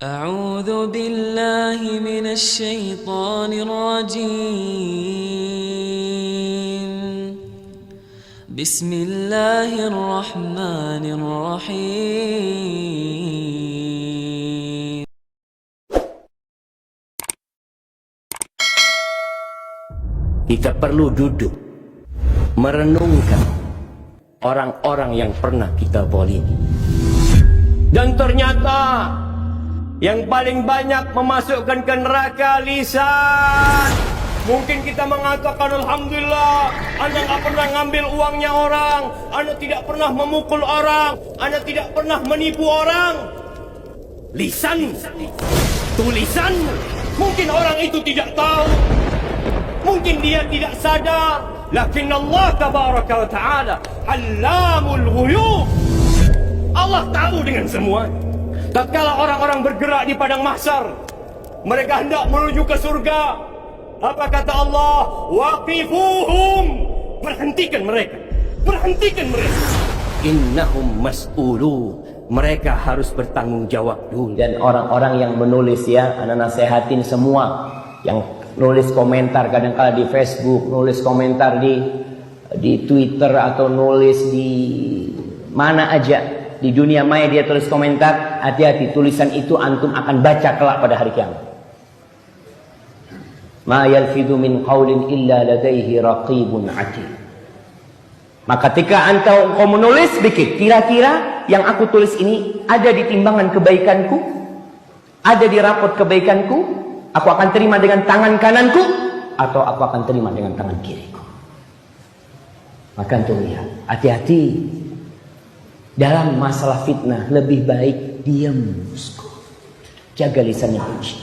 أعوذ بالله من الشيطان الرجيم. بسم الله الرحمن الرحيم. Kita perlu duduk merenungkan orang-orang yang pernah kita zalimi. Dan ternyata yang paling banyak memasukkan ke neraka lisan. Mungkin kita mengatakan alhamdulillah, anda tak pernah ngambil uangnya orang, anda tidak pernah memukul orang, anda tidak pernah menipu orang. Lisan, tulisan, mungkin orang itu tidak tahu, mungkin dia tidak sadar. Lakin Allah tabaraka wa ta'ala Allamul ghuyub. Allah tahu dengan semua. Tatkala orang-orang bergerak di padang mahsyar, mereka hendak menuju ke surga, apa kata Allah? Waqifuhum, berhentikan mereka, berhentikan mereka. Innahum mas'ulu, mereka harus bertanggung jawab dulu. Dan orang-orang yang menulis, ya, ana nasihatin semua yang nulis komentar kadang-kala di Facebook, nulis komentar di Twitter, atau nulis di mana aja di dunia maya dia tulis komentar, hati-hati, tulisan itu antum akan baca kelak pada hari kiamat. Ma yalfidhu min qawlin illa ladaihi raqibun atid. Maka ketika engkau menulis, bikin kira-kira yang aku tulis ini ada di timbangan kebaikanku, ada di rapot kebaikanku, aku akan terima dengan tangan kananku, atau aku akan terima dengan tangan kiriku. Maka antum lihat, hati-hati dalam masalah fitnah. Lebih baik diam, jaga lisannya kunci.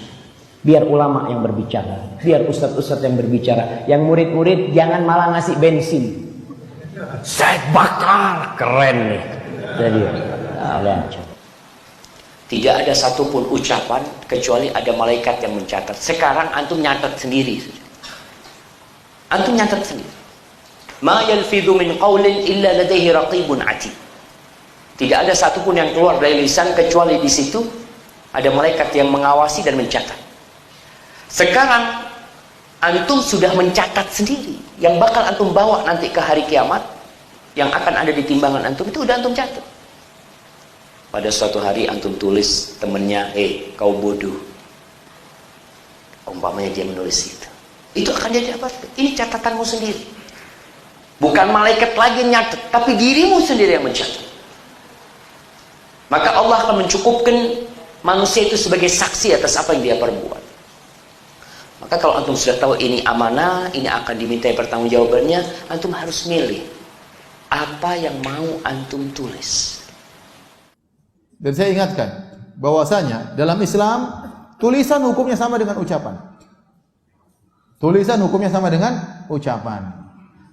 Biar ulama yang berbicara, biar ustadz-ustadz yang berbicara, yang murid-murid jangan malah ngasih bensin. Saya bakar, keren nih. Jadi tidak ada satupun ucapan kecuali ada malaikat yang mencatat. Sekarang antum nyatat sendiri. Antum nyatat sendiri. Ma yalfidhu min qawlin illa ladaihi raqibun atid. Tidak ada satupun yang keluar dari lisan kecuali di situ ada malaikat yang mengawasi dan mencatat. Sekarang antum sudah mencatat sendiri yang bakal antum bawa nanti ke hari kiamat, yang akan ada di timbangan antum itu udah antum catat. Pada suatu hari antum tulis temennya, kau bodoh. Umpamanya dia menulis itu akan jadi apa? Ini catatanmu sendiri. Bukan malaikat lagi yang nyatet, tapi dirimu sendiri yang mencatat. Maka Allah akan mencukupkan manusia itu sebagai saksi atas apa yang dia perbuat. Maka kalau antum sudah tahu ini amanah, ini akan dimintai pertanggungjawabannya, antum harus milih apa yang mau antum tulis. Dan saya ingatkan bahwasanya dalam Islam tulisan hukumnya sama dengan ucapan. Tulisan hukumnya sama dengan ucapan.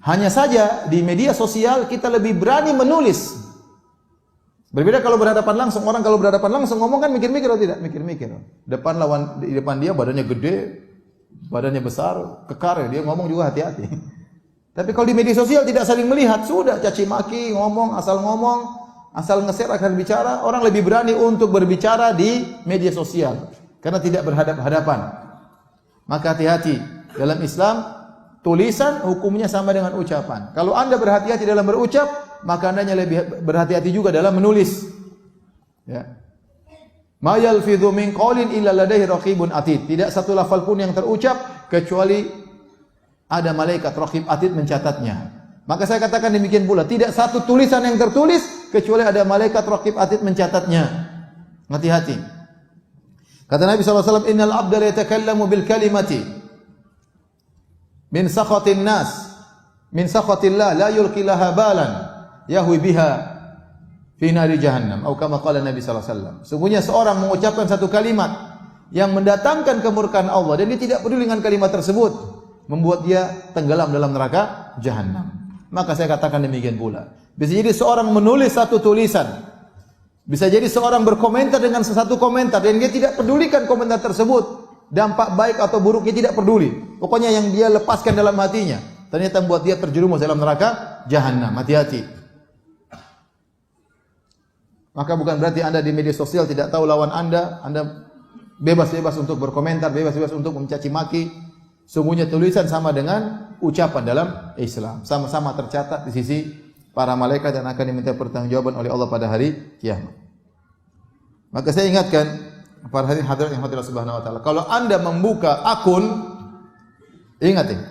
Hanya saja di media sosial kita lebih berani menulis. Berbeda kalau berhadapan langsung. Orang kalau berhadapan langsung ngomong kan mikir-mikir atau tidak? Mikir-mikir. Di depan dia badannya gede, badannya besar, kekar, dia ngomong juga hati-hati. Tapi kalau di media sosial tidak saling melihat, sudah caci maki, ngomong, asal nge-share akan bicara. Orang lebih berani untuk berbicara di media sosial karena tidak berhadap-hadapan. Maka hati-hati dalam Islam, tulisan hukumnya sama dengan ucapan. Kalau anda berhati-hati dalam berucap, maka andanya lebih berhati-hati juga dalam menulis. Ya. Ma yalfidhu min qawlin illa ladaihi raqibun atid. Tidak satu lafal pun yang terucap kecuali ada malaikat raqib atid mencatatnya. Maka saya katakan demikian pula, tidak satu tulisan yang tertulis kecuali ada malaikat raqib atid mencatatnya. Hati-hati. Kata Nabi SAW, innal abda la yatakallamu bil kalimati min sakhatin nas, min sakhatillah la yulqi laha balan yahwi biha fi nari jahannam, atau kama qala Nabi sallallahu alaihi wasallam. Sungguhnya seorang mengucapkan satu kalimat yang mendatangkan kemurkaan Allah dan dia tidak peduli dengan kalimat tersebut, membuat dia tenggelam dalam neraka jahannam. Maka saya katakan demikian pula. Bisa jadi seorang menulis satu tulisan, bisa jadi seorang berkomentar dengan satu komentar dan dia tidak pedulikan komentar tersebut, dampak baik atau buruknya tidak peduli. Pokoknya yang dia lepaskan dalam hatinya, ternyata membuat dia terjerumus dalam neraka jahannam. Hati-hati. Maka bukan berarti Anda di media sosial tidak tahu lawan Anda bebas-bebas untuk berkomentar, bebas-bebas untuk mencaci maki. Sungguhnya tulisan sama dengan ucapan dalam Islam, sama-sama tercatat di sisi para malaikat dan akan diminta pertanggungjawaban oleh Allah pada hari kiamat. Maka saya ingatkan para hadirin yang hadirat subhanahu wa ta'ala, kalau Anda membuka akun, ingat ini,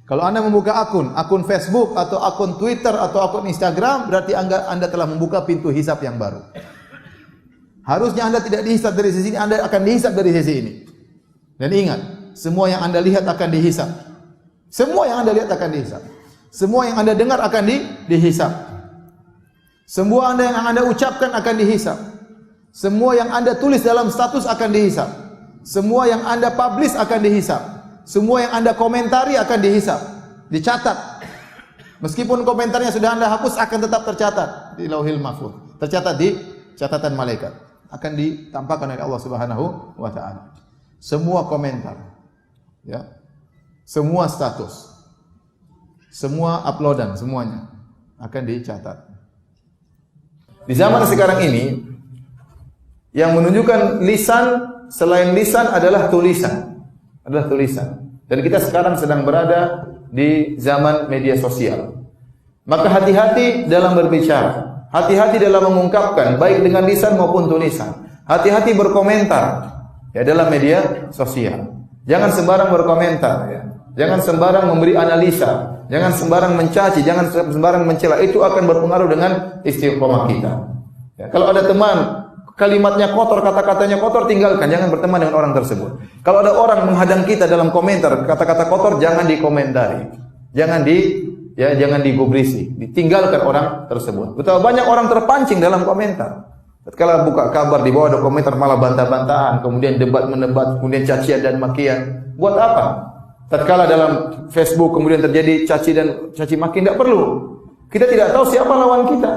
kalau Anda membuka akun Facebook atau akun Twitter atau akun Instagram, berarti Anda telah membuka pintu hisab yang baru. Harusnya Anda tidak dihisab dari sisi ini, Anda akan dihisab dari sisi ini. Dan ingat, semua yang Anda lihat akan dihisab. Semua yang Anda lihat akan dihisab. Semua yang Anda dengar akan dihisab. Semua yang Anda ucapkan akan dihisab. Semua yang Anda tulis dalam status akan dihisab. Semua yang Anda publish akan dihisab. Semua yang Anda komentari akan dihisab. Dicatat. Meskipun komentarnya sudah Anda hapus, akan tetap tercatat di Lauhil Mahfuz. Tercatat di catatan malaikat. Akan ditampakkan oleh Allah Subhanahu wa ta'ala. Semua komentar, ya, semua status, semua uploadan, semuanya akan dicatat. Di zaman sekarang ini, yang menunjukkan lisan selain lisan adalah tulisan. Dan kita sekarang sedang berada di zaman media sosial. Maka hati-hati dalam berbicara. Hati-hati dalam mengungkapkan, baik dengan lisan maupun tulisan. Hati-hati berkomentar ya dalam media sosial. Jangan sembarang berkomentar ya. Jangan sembarang memberi analisa, jangan sembarang mencaci, jangan sembarang mencela. Itu akan berpengaruh dengan istiqomah kita. Ya, kalau ada teman kalimatnya kotor, kata-katanya kotor, tinggalkan, jangan berteman dengan orang tersebut. Kalau ada orang menghadang kita dalam komentar kata-kata kotor, jangan dikomentari. Jangan digubrisi, ditinggalkan orang tersebut. Betapa banyak orang terpancing dalam komentar. Tatkala buka kabar di bawah ada komentar malah bantah-bantahan, kemudian debat-menebat, kemudian cacian dan makian. Buat apa? Tatkala dalam Facebook kemudian terjadi caci maki, tidak perlu. Kita tidak tahu siapa lawan kita.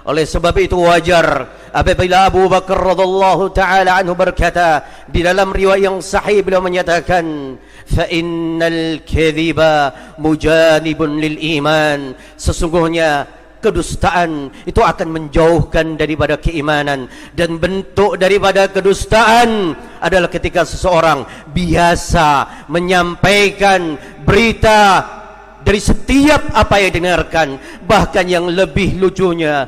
Oleh sebab itu wajar apabila Abu Bakar radhiyallahu taala anhu berkata di dalam riwayat yang sahih, beliau menyatakan fa innal kadhiba mujanibun lil iman, sesungguhnya kedustaan itu akan menjauhkan daripada keimanan. Dan bentuk daripada kedustaan adalah ketika seseorang biasa menyampaikan berita dari setiap apa yang dengarkan, bahkan yang lebih lucunya,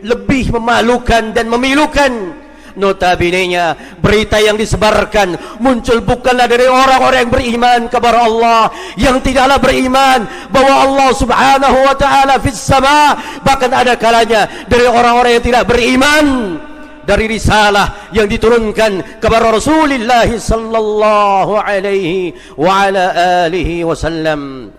lebih memalukan dan memilukan. Notabene-nya berita yang disebarkan muncul bukanlah dari orang-orang yang beriman kepada Allah, yang tidaklah beriman bahwa Allah Subhanahu wa taala fis sama, bahkan ada kalanya dari orang-orang yang tidak beriman dari risalah yang diturunkan kepada Rasulullah sallallahu alaihi wa ala alihi wasallam.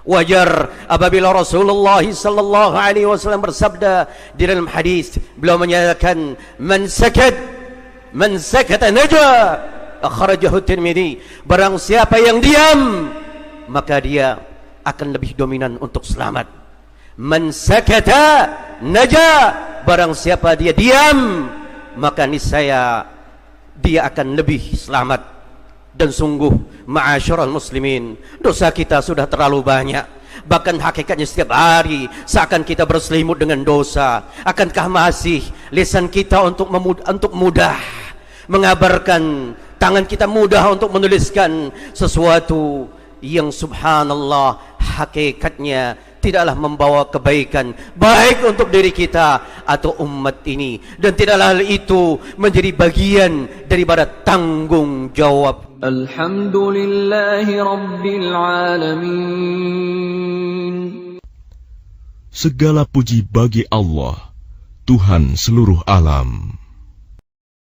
Wajar apabila Rasulullah sallallahu alaihi wasallam bersabda di dalam hadis, beliau menyatakan man sakata naja, akhrajahu Tirmidzi. Barang siapa yang diam, maka dia akan lebih dominan untuk selamat. Man sakata naja, barang siapa dia diam, maka niscaya dia akan lebih selamat. Dan sungguh ma'asyiral muslimin, dosa kita sudah terlalu banyak. Bahkan hakikatnya setiap hari seakan kita berselimut dengan dosa. Akankah masih lisan kita untuk mudah mengabarkan, tangan kita mudah untuk menuliskan sesuatu yang subhanallah hakikatnya tidaklah membawa kebaikan baik untuk diri kita atau umat ini, dan tidaklah hal itu menjadi bagian daripada tanggung jawab. Alhamdulillahi Rabbil Alamin. Segala puji bagi Allah, Tuhan seluruh alam.